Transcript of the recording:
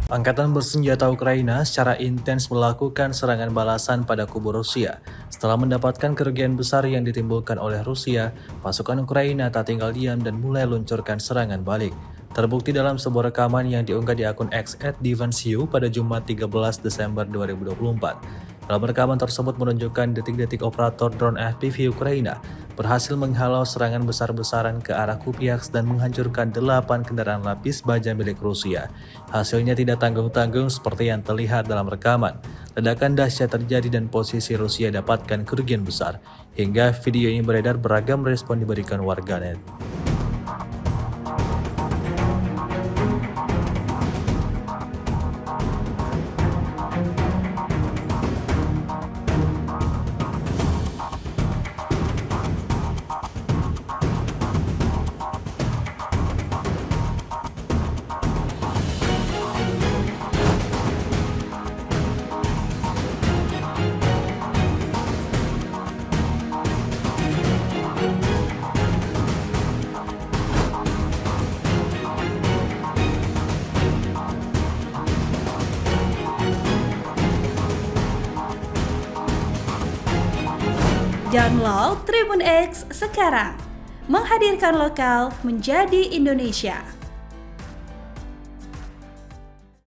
Angkatan bersenjata Ukraina secara intens melakukan serangan balasan pada kubu Rusia. Setelah mendapatkan kerugian besar yang ditimbulkan oleh Rusia, pasukan Ukraina tak tinggal diam dan mulai luncurkan serangan balik. Terbukti dalam sebuah rekaman yang diunggah di akun X @defensiu pada Jumat 13 Desember 2024. Dalam rekaman tersebut menunjukkan detik-detik operator drone FPV Ukraina berhasil menghalau serangan besar-besaran ke arah Kupiaks dan menghancurkan 8 kendaraan lapis baja milik Rusia. Hasilnya tidak tanggung-tanggung seperti yang terlihat dalam rekaman. Ledakan dahsyat terjadi dan posisi Rusia dapatkan kerugian besar. Hingga video ini beredar, beragam respon diberikan warganet. Download Tribun X sekarang, menghadirkan lokal menjadi Indonesia.